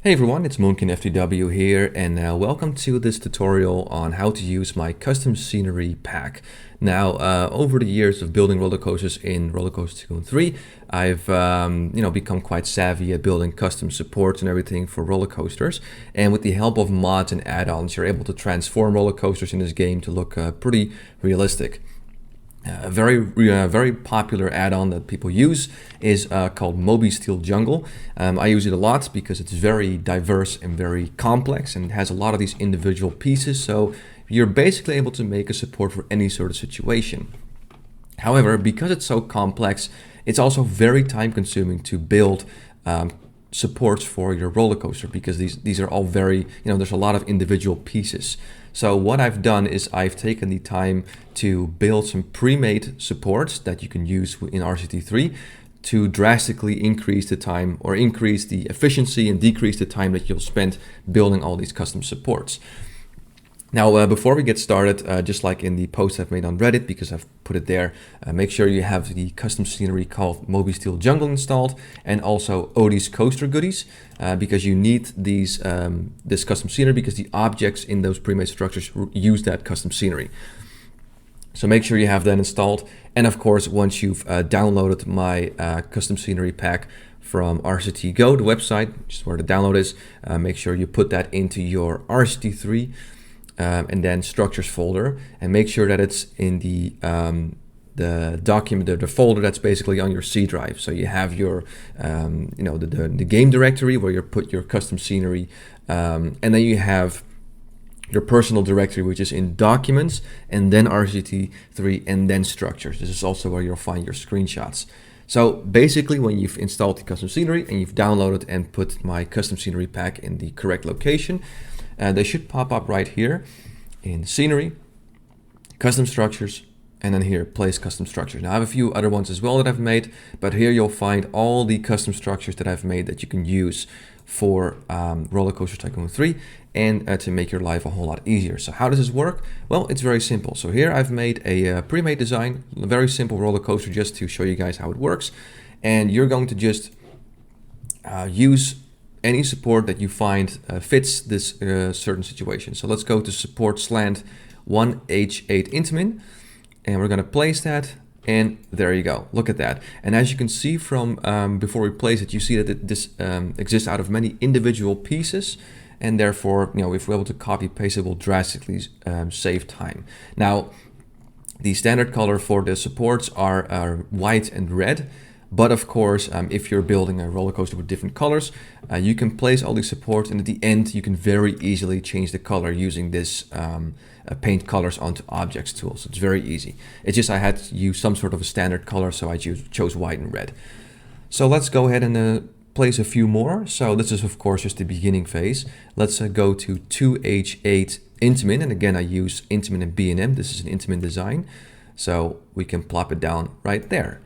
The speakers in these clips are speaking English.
Hey everyone, it's Moonkin FTW here, and welcome to this tutorial on how to use my custom scenery pack. Now, over the years of building roller coasters in Roller Coaster Tycoon 3, I've become quite savvy at building custom supports and everything for roller coasters. And with the help of mods and add-ons, you're able to transform roller coasters in this game to look pretty realistic. A very popular add-on that people use is called Moby Steel Jungle. I use it a lot because it's very diverse and very complex, and it has a lot of these individual pieces, so you're basically able to make a support for any sort of situation. However, because it's so complex, it's also very time consuming to build supports for your roller coaster, because these are all very, there's a lot of individual pieces. So what I've done is I've taken the time to build some pre-made supports that you can use in RCT3 to drastically increase the time, or increase the efficiency and decrease the time that you'll spend building all these custom supports. Now, before we get started, just like in the post I've made on Reddit, because I've put it there, make sure you have the custom scenery called Moby Steel Jungle installed, and also Odie's Coaster Goodies, because you need this custom scenery because the objects in those pre-made structures use that custom scenery. So make sure you have that installed. And of course, once you've downloaded my custom scenery pack from RCT Go, the website, which is where the download is, make sure you put that into your RCT3 and then structures folder, and make sure that it's in the document, the folder that's basically on your C drive. So you have your, the game directory where you put your custom scenery, and then you have your personal directory, which is in documents, and then RCT3, and then structures. This is also where you'll find your screenshots. So basically, when you've installed the custom scenery and you've downloaded and put my custom scenery pack in the correct location, they should pop up right here in scenery, custom structures, and then here, place custom structures. Now I have a few other ones as well that I've made, but here you'll find all the custom structures that I've made that you can use for Roller Coaster Tycoon 3, and to make your life a whole lot easier. So how does this work? Well, it's very simple. So here I've made a pre-made design, a very simple roller coaster, just to show you guys how it works. And you're going to just use any support that you find fits this certain situation. So let's go to support slant 1H8 Intamin, and we're going to place that, and there you go. Look at that. And as you can see from before we place it, you see that this exists out of many individual pieces, and therefore, if we're able to copy paste, it will drastically save time. Now, the standard color for the supports are white and red. But of course, if you're building a roller coaster with different colors, you can place all these supports, and at the end, you can very easily change the color using this paint colors onto objects tool. So it's very easy. It's just I had to use some sort of a standard color, so I chose white and red. So let's go ahead and place a few more. So this is of course just the beginning phase. Let's go to 2H8 Intamin, and again I use Intamin and B&M. This is an Intamin design, so we can plop it down right there.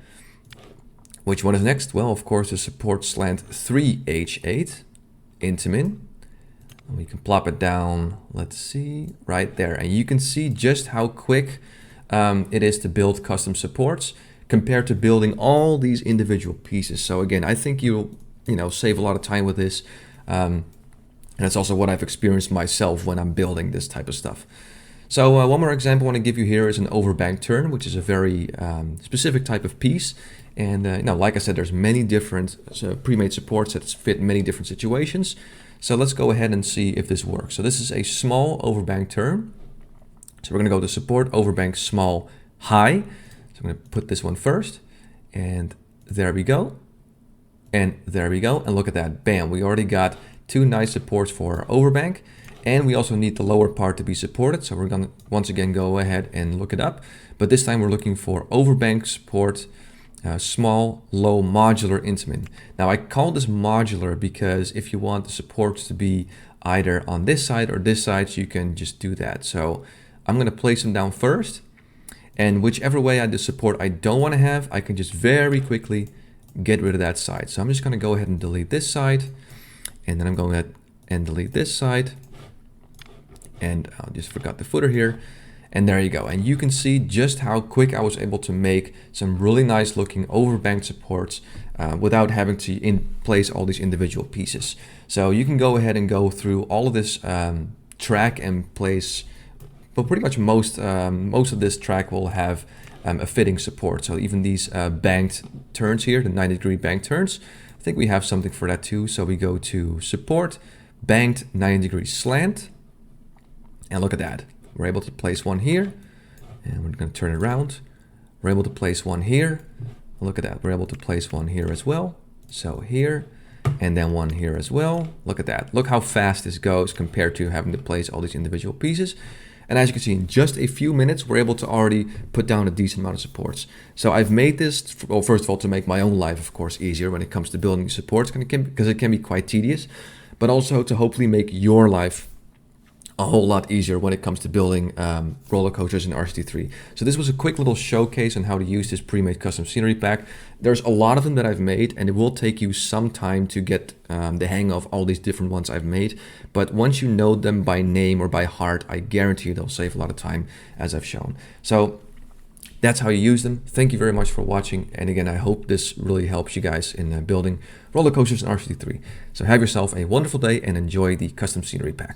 Which one is next? Well, of course, the support slant 3H8 Intamin. And we can plop it down, let's see, right there. And you can see just how quick it is to build custom supports compared to building all these individual pieces. So again, I think you'll save a lot of time with this. And that's also what I've experienced myself when I'm building this type of stuff. So one more example I want to give you here is an overbank turn, which is a very specific type of piece. And like I said, there's many different pre-made supports that fit many different situations. So let's go ahead and see if this works. So this is a small overbank turn. So we're going to go to support overbank small high. So I'm going to put this one first, and there we go. And there we go. And look at that. Bam. We already got two nice supports for our overbank. And we also need the lower part to be supported. So we're going to once again go ahead and look it up. But this time we're looking for overbank support small, low, modular Intamin. Now I call this modular because if you want the supports to be either on this side or this side, so you can just do that. So I'm going to place them down first, and whichever way the support I don't want to have, I can just very quickly get rid of that side. So I'm just going to go ahead and delete this side, and then I'm going ahead and delete this side, and I just forgot the footer here. And there you go. And you can see just how quick I was able to make some really nice looking overbanked supports without having to place all these individual pieces. So you can go ahead and go through all of this track and place, but pretty much most of this track will have a fitting support. So even these banked turns here, the 90-degree banked turns, I think we have something for that too. So we go to support, banked 90-degree slant, and look at that. We're able to place one here, and we're going to turn it around. We're able to place one here. Look at that. We're able to place one here as well. So here, and then one here as well. Look at that. Look how fast this goes compared to having to place all these individual pieces. And as you can see, in just a few minutes, we're able to already put down a decent amount of supports. So I've made this, well, first of all, to make my own life, of course, easier when it comes to building supports, because it can be quite tedious, but also to hopefully make your life a whole lot easier when it comes to building roller coasters in RCT3. So this was a quick little showcase on how to use this pre-made custom scenery pack. There's a lot of them that I've made, and it will take you some time to get the hang of all these different ones I've made. But once you know them by name or by heart, I guarantee you they'll save a lot of time, as I've shown. So that's how you use them. Thank you very much for watching. And again, I hope this really helps you guys in building roller coasters in RCT3. So have yourself a wonderful day and enjoy the custom scenery pack.